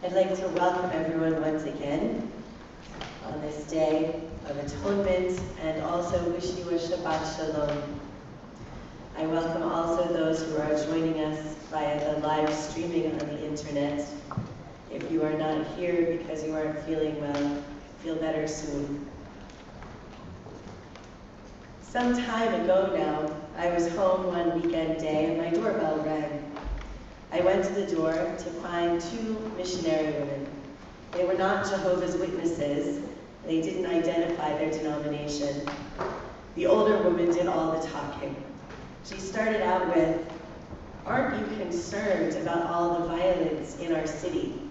I'd like to welcome everyone once again on this day of atonement and also wish you a Shabbat Shalom. I welcome also those who are joining us via the live streaming on the internet. If you are not here because you aren't feeling well, feel better soon. Some time ago now, I was home one weekend day and my doorbell rang. I went to the door to find two missionary women. They were not Jehovah's Witnesses. They didn't identify their denomination. The older woman did all the talking. She started out with, "Aren't you concerned about all the violence in our city?"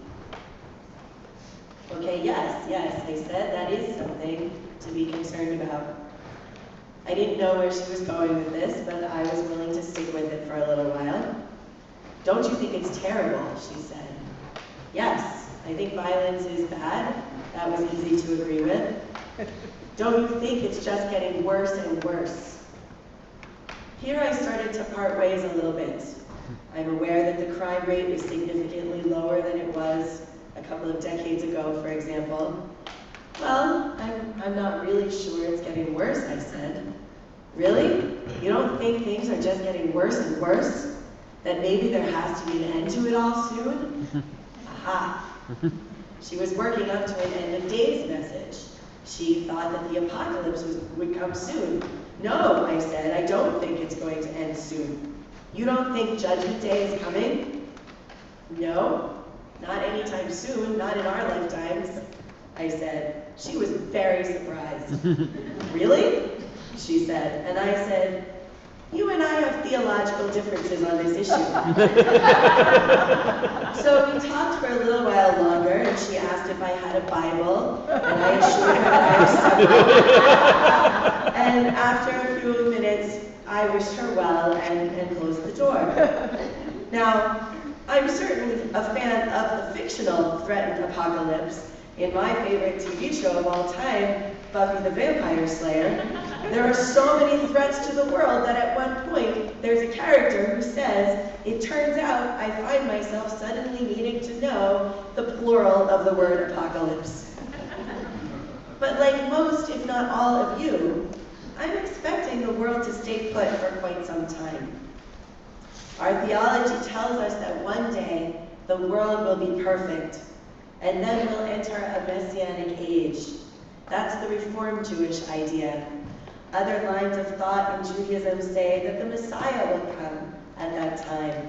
Okay, yes, I said, that is something to be concerned about. I didn't know where she was going with this, but I was willing to stick with it for a little while. "Don't you think it's terrible?" she said. "Yes, I think violence is bad." That was easy to agree with. "Don't you think it's just getting worse and worse?" Here I started to part ways a little bit. I'm aware that the crime rate is significantly lower than it was a couple of decades ago, for example. "Well, I'm not really sure it's getting worse," I said. "Really? You don't think things are just getting worse and worse? That maybe there has to be an end to it all soon?" Aha! She was working up to an end of days message. She thought that the apocalypse would come soon. "No," I said, "I don't think it's going to end soon." "You don't think Judgment Day is coming?" "No, not anytime soon, not in our lifetimes," I said. She was very surprised. "Really?" she said, and I said, "You and I have theological differences on this issue." So we talked for a little while longer, and she asked if I had a Bible, and I assured her that I have several. And after a few minutes, I wished her well and closed the door. Now, I'm certainly a fan of the fictional threatened apocalypse. In my favorite TV show of all time, Buffy the Vampire Slayer, there are so many threats to the world that at one point there's a character who says, "It turns out I find myself suddenly needing to know the plural of the word apocalypse." But like most, if not all of you, I'm expecting the world to stay put for quite some time. Our theology tells us that one day the world will be perfect, and then we'll enter a messianic age. That's the Reformed Jewish idea. Other lines of thought in Judaism say that the Messiah will come at that time.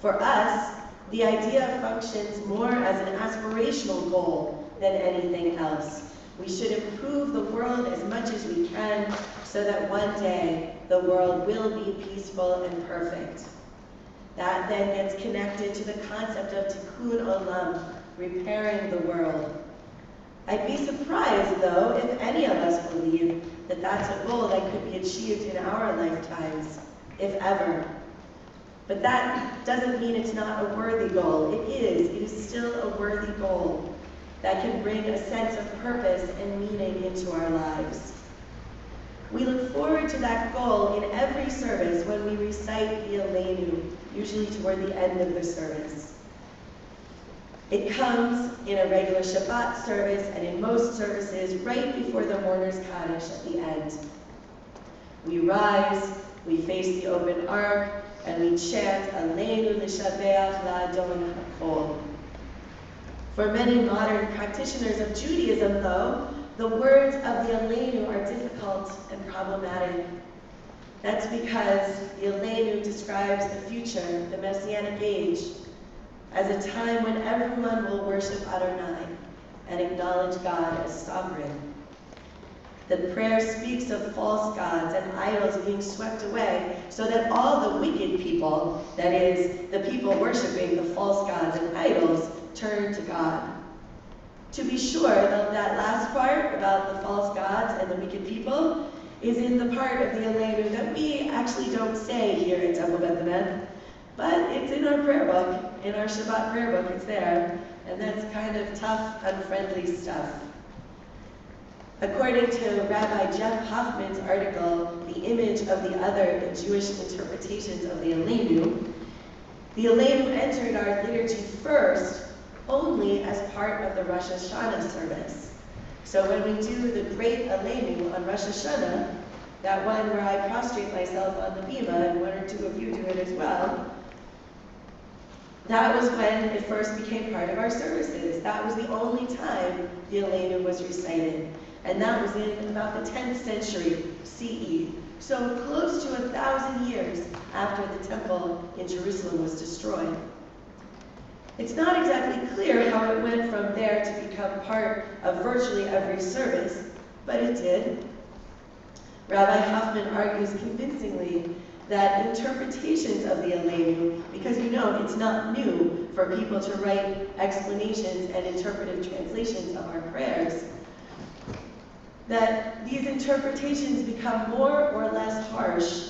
For us, the idea functions more as an aspirational goal than anything else. We should improve the world as much as we can so that one day the world will be peaceful and perfect. That then gets connected to the concept of tikkun olam, repairing the world. I'd be surprised, though, if any of us believe that that's a goal that could be achieved in our lifetimes, if ever. But that doesn't mean it's not a worthy goal. It is still a worthy goal that can bring a sense of purpose and meaning into our lives. We look forward to that goal in every service when we recite the Aleinu, usually toward the end of the service. It comes in a regular Shabbat service and in most services right before the mourner's Kaddish at the end. We rise, we face the open ark, and we chant Aleinu l'shabeach la'adon ha'kol. For many modern practitioners of Judaism, though, the words of the Aleinu are difficult and problematic. That's because the Aleinu describes the future, the Messianic age, as a time when everyone will worship Adonai and acknowledge God as sovereign. The prayer speaks of false gods and idols being swept away so that all the wicked people, that is, the people worshiping the false gods and idols, turn to God. To be sure, that last part about the false gods and the wicked people is in the part of the Aleinu that we actually don't say here at Temple Beth Emet, but it's in our prayer book, in our Shabbat prayer book, it's there, and that's kind of tough, unfriendly stuff. According to Rabbi Jeff Hoffman's article, The Image of the Other in Jewish Interpretations of the Aleinu entered our liturgy first only as part of the Rosh Hashanah service. So when we do the Great Aleinu on Rosh Hashanah, that one where I prostrate myself on the bima, and one or two of you do it as well, that was when it first became part of our services. That was the only time the Aleinu was recited. And that was in about the 10th century CE. So close to 1,000 years after the temple in Jerusalem was destroyed. It's not exactly clear how it went from there to become part of virtually every service, but it did. Rabbi Hoffman argues convincingly that interpretations of the Aleinu, because you know it's not new for people to write explanations and interpretive translations of our prayers, that these interpretations become more or less harsh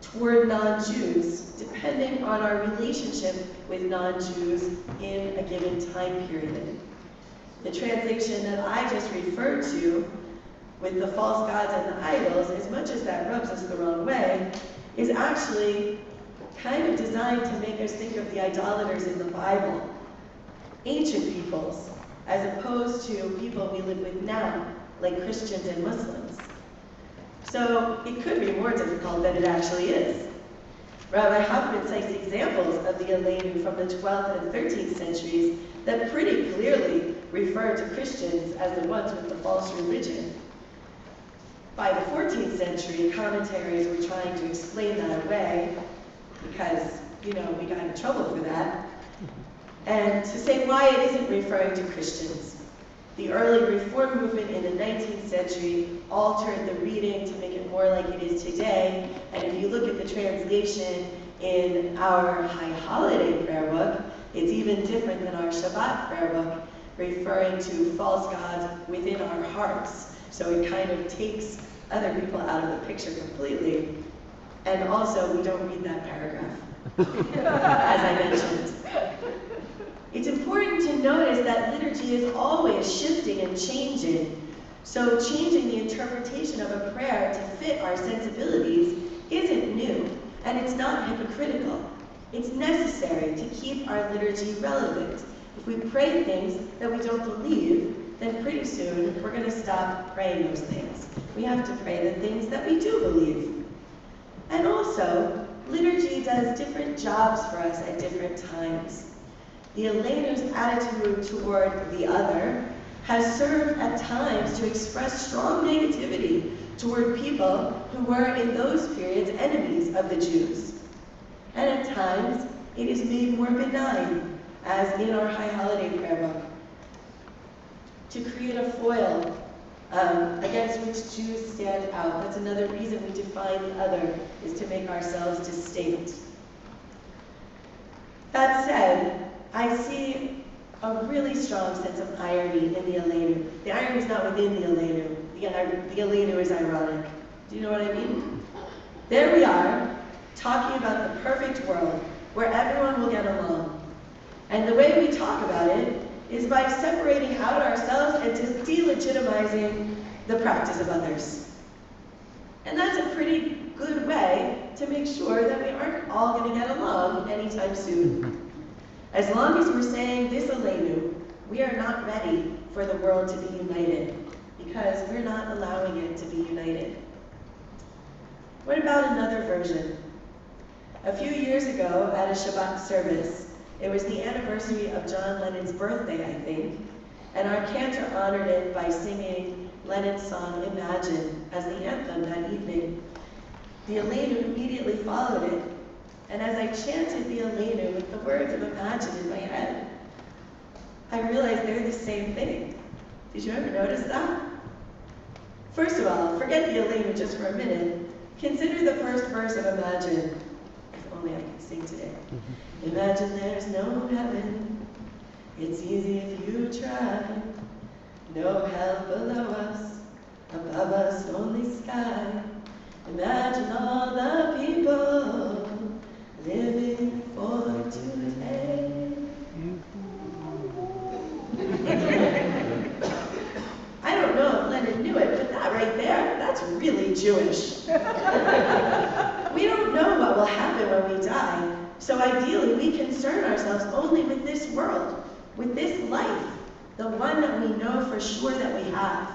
toward non-Jews, depending on our relationship with non-Jews in a given time period. The translation that I just referred to, with the false gods and the idols, as much as that rubs us the wrong way, is actually kind of designed to make us think of the idolaters in the Bible, ancient peoples, as opposed to people we live with now, like Christians and Muslims. So it could be more difficult than it actually is. Rabbi Hoffman cites examples of the Aleinu from the 12th and 13th centuries that pretty clearly refer to Christians as the ones with the false religion. By the 14th century, commentaries were trying to explain that away because, you know, we got in trouble for that, and to say why it isn't referring to Christians. The early Reform movement in the 19th century altered the reading to make it more like it is today, and if you look at the translation in our High Holiday prayer book, it's even different than our Shabbat prayer book, referring to false gods within our hearts. So it kind of takes other people out of the picture completely. And also, we don't read that paragraph, as I mentioned. It's important to notice that liturgy is always shifting and changing. So changing the interpretation of a prayer to fit our sensibilities isn't new, and it's not hypocritical. It's necessary to keep our liturgy relevant. If we pray things that we don't believe, then pretty soon we're going to stop praying those things. We have to pray the things that we do believe. And also, liturgy does different jobs for us at different times. The Aleinu's attitude toward the other has served at times to express strong negativity toward people who were in those periods enemies of the Jews. And at times, it is made more benign, as in our High Holiday prayer book, to create a foil against which Jews stand out. That's another reason we define the other, is to make ourselves distinct. That said, I see a really strong sense of irony in the Aleinu. The irony is not within the Aleinu. The Aleinu is ironic. Do you know what I mean? There we are, talking about the perfect world where everyone will get along. And the way we talk about it is by separating out ourselves and just delegitimizing the practice of others. And that's a pretty good way to make sure that we aren't all going to get along anytime soon. As long as we're saying this Aleinu, we are not ready for the world to be united, because we're not allowing it to be united. What about another version? A few years ago at a Shabbat service, it was the anniversary of John Lennon's birthday, I think, and our cantor honored it by singing Lennon's song Imagine as the anthem that evening. The Aleinu immediately followed it, and as I chanted the Aleinu with the words of Imagine in my head, I realized they're the same thing. Did you ever notice that? First of all, forget the Aleinu just for a minute. Consider the first verse of Imagine. If only I could sing today. Imagine there's no heaven. It's easy if you try. No hell below us. Above us only sky. Imagine all the people living for today. I don't know if Lennon knew it, but that right there, that's really Jewish. We don't know what will happen when we die, so ideally we concern ourselves only with this world. with this life, the one that we know for sure that we have.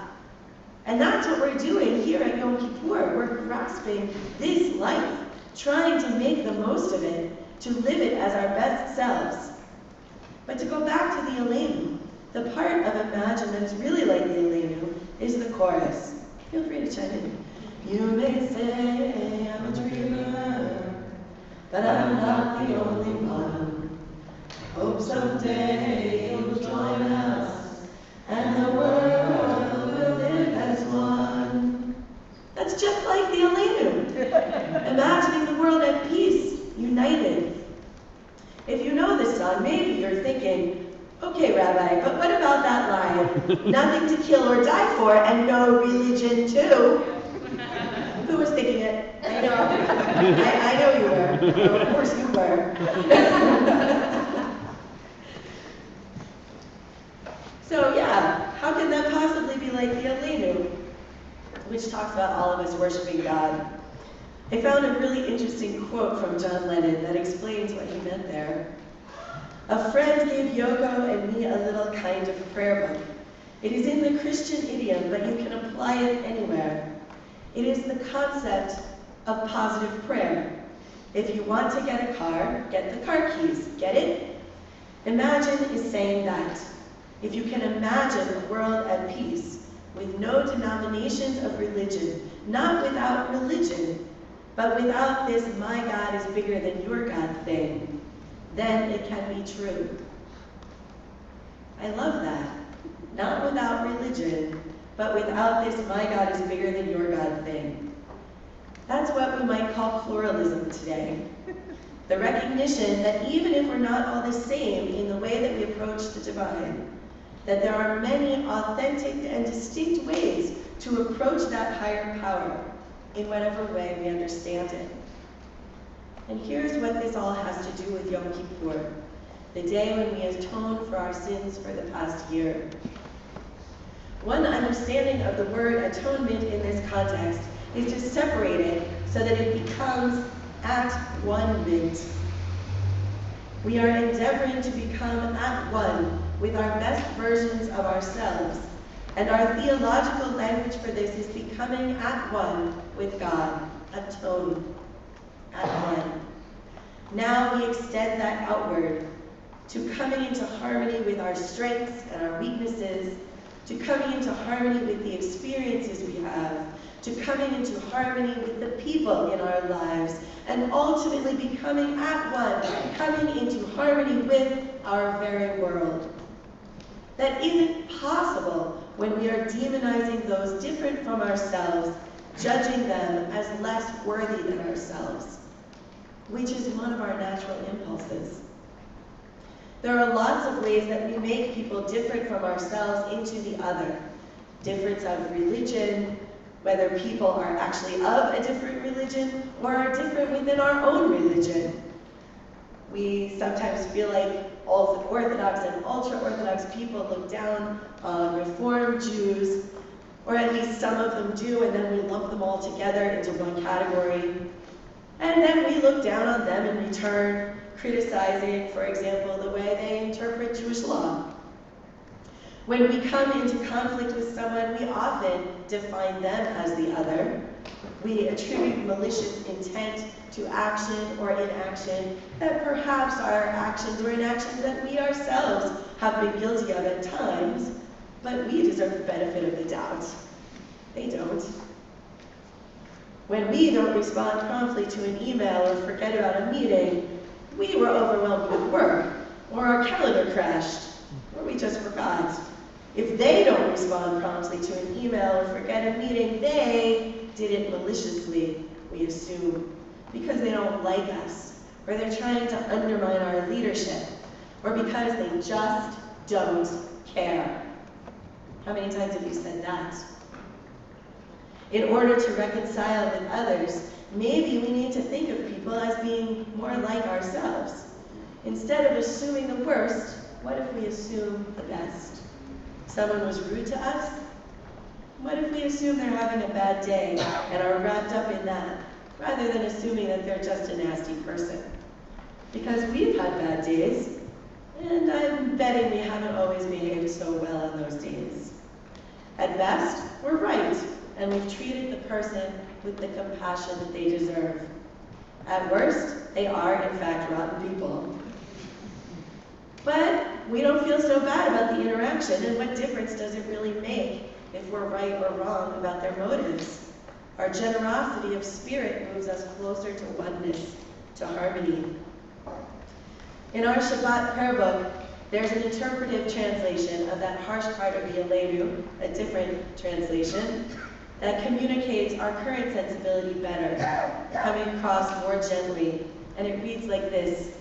And that's what we're doing here at Yom Kippur. We're grasping this life, trying to make the most of it, to live it as our best selves. But to go back to the Aleinu, the part of Imagine that's really like the Aleinu is the chorus. Feel free to chime in. You may say I'm a dreamer, but I'm not the only one. Hope someday you'll join us, and the world will live as one. That's just like the Aleinu, imagining the world at peace, united. If you know this song, maybe you're thinking, okay, Rabbi, but what about that line? Nothing to kill or die for, and no religion too. Who was thinking it? I know. I know you were. Oh, of course you were. So yeah, how can that possibly be like the Aleinu, which talks about all of us worshiping God? I found a really interesting quote from John Lennon that explains what he meant there. A friend gave Yoko and me a little kind of prayer book. It is in the Christian idiom, but you can apply it anywhere. It is the concept of positive prayer. If you want to get a car, get the car keys. Get it? Imagine is saying that. If you can imagine a world at peace, with no denominations of religion, not without religion, but without this my God is bigger than your God thing, then it can be true. I love that. Not without religion, but without this my God is bigger than your God thing. That's what we might call pluralism today. The recognition that even if we're not all the same in the way that we approach the divine, that there are many authentic and distinct ways to approach that higher power in whatever way we understand it. And here's what this all has to do with Yom Kippur, the day when we atone for our sins for the past year. One understanding of the word atonement in this context is to separate it so that it becomes at one-ment. We are endeavoring to become at one with our best versions of ourselves, and our theological language for this is becoming at one with God, atone, at one. Now we extend that outward to coming into harmony with our strengths and our weaknesses, to coming into harmony with the experiences we have, to coming into harmony with the people in our lives, and ultimately becoming at one, coming into harmony with our very world. That isn't possible when we are demonizing those different from ourselves, judging them as less worthy than ourselves, which is one of our natural impulses. There are lots of ways that we make people different from ourselves into the other. Difference of religion, whether people are actually of a different religion or are different within our own religion. We sometimes feel like all the Orthodox and ultra-Orthodox people look down on Reform Jews, or at least some of them do, and then we lump them all together into one category. And then we look down on them in return, criticizing, for example, the way they interpret Jewish law. When we come into conflict with someone, we often define them as the other. We attribute malicious intent to action or inaction that perhaps are actions or inactions that we ourselves have been guilty of at times, but we deserve the benefit of the doubt. They don't. When we don't respond promptly to an email or forget about a meeting, we were overwhelmed with work, or our calendar crashed, or we just forgot. If they don't respond promptly to an email or forget a meeting, they did it maliciously, we assume, because they don't like us, or they're trying to undermine our leadership, or because they just don't care. How many times have you said that? In order to reconcile with others, maybe we need to think of people as being more like ourselves. Instead of assuming the worst, what if we assume the best? Someone was rude to us? What if we assume they're having a bad day and are wrapped up in that, rather than assuming that they're just a nasty person? Because we've had bad days, And I'm betting we haven't always behaved so well in those days. At best, we're right, and we've treated the person with the compassion that they deserve. At worst, they are, in fact, rotten people. But we don't feel so bad about the interaction, and what difference does it really make if we're right or wrong about their motives? Our generosity of spirit moves us closer to oneness, to harmony. In our Shabbat prayer book, there's an interpretive translation of that harsh part of the Aleinu, a different translation, that communicates our current sensibility better, coming across more gently. And it reads like this: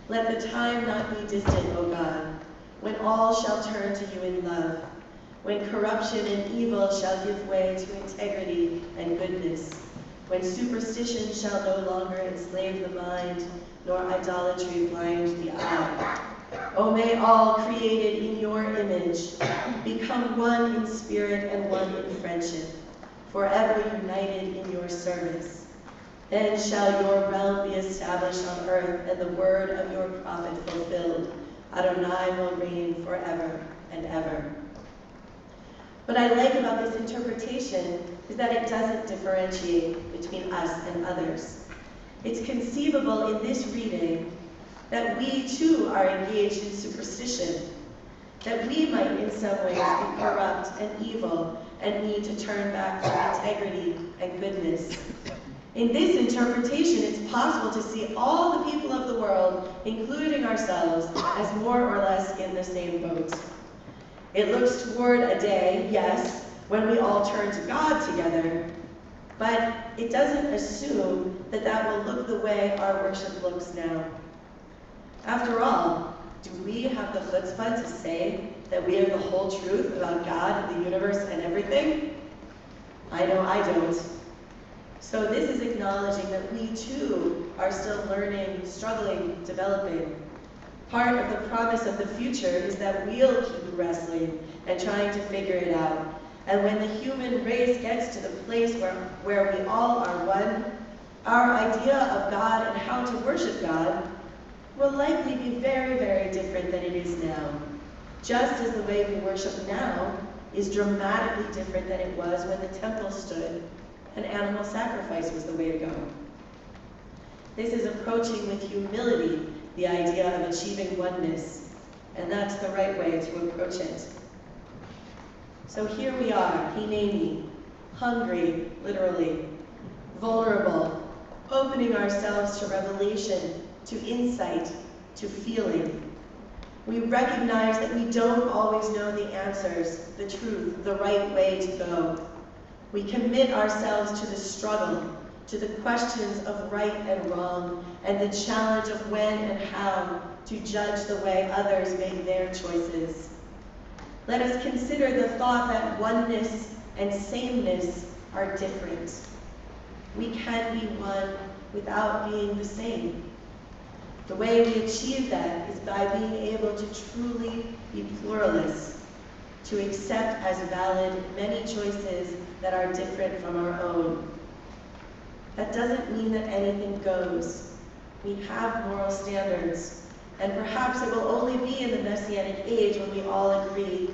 "Let the time not be distant, O God, when all shall turn to you in love, when corruption and evil shall give way to integrity and goodness, when superstition shall no longer enslave the mind, nor idolatry blind the eye. O may all created in your image become one in spirit and one in friendship, forever united in your service. Then shall your realm be established on earth, and the word of your prophet fulfilled. Adonai will reign forever and ever." What I like about this interpretation is that it doesn't differentiate between us and others. It's conceivable in this reading that we too are engaged in superstition, that we might in some ways be corrupt and evil and need to turn back to integrity and goodness. In this interpretation, it's possible to see all the people of the world, including ourselves, as more or less in the same boat. It looks toward a day, yes, when we all turn to God together, but it doesn't assume that that will look the way our worship looks now. After all, do we have the chutzpah to say that we are the whole truth about God, the universe, and everything? I know I don't. So this is acknowledging that we too are still learning, struggling, developing. Part of the promise of the future is that we'll keep wrestling and trying to figure it out. And when the human race gets to the place where we all are one, our idea of God and how to worship God will likely be very, very different than it is now. Just as the way we worship now is dramatically different than it was when the temple stood and animal sacrifice was the way to go. This is approaching with humility the idea of achieving oneness, and that's the right way to approach it. So here we are, hineni, hungry, literally, vulnerable, opening ourselves to revelation, to insight, to feeling. We recognize that we don't always know the answers, the truth, the right way to go. We commit ourselves to the struggle, to the questions of right and wrong, and the challenge of when and how to judge the way others make their choices. Let us consider the thought that oneness and sameness are different. We can be one without being the same. The way we achieve that is by being able to truly be pluralists, to accept as valid many choices that are different from our own. That doesn't mean that anything goes. We have moral standards, and perhaps it will only be in the Messianic age when we all agree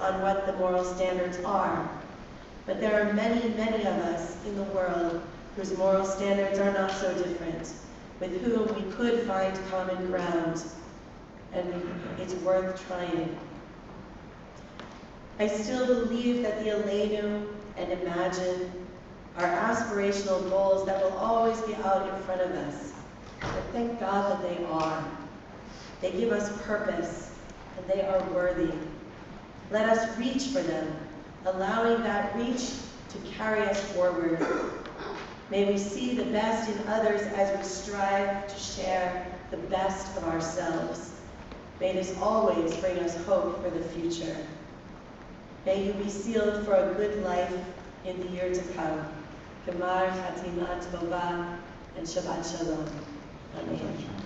on what the moral standards are. But there are many, many of us in the world whose moral standards are not so different, with whom we could find common ground, and it's worth trying. I still believe that the Aleinu and Imagine are aspirational goals that will always be out in front of us. But thank God that they are. They give us purpose, and they are worthy. Let us reach for them, allowing that reach to carry us forward. May we see the best in others as we strive to share the best of ourselves. May this always bring us hope for the future. May you be sealed for a good life in the year to come. Gemar Chatima Tova and Shabbat Shalom. Amen.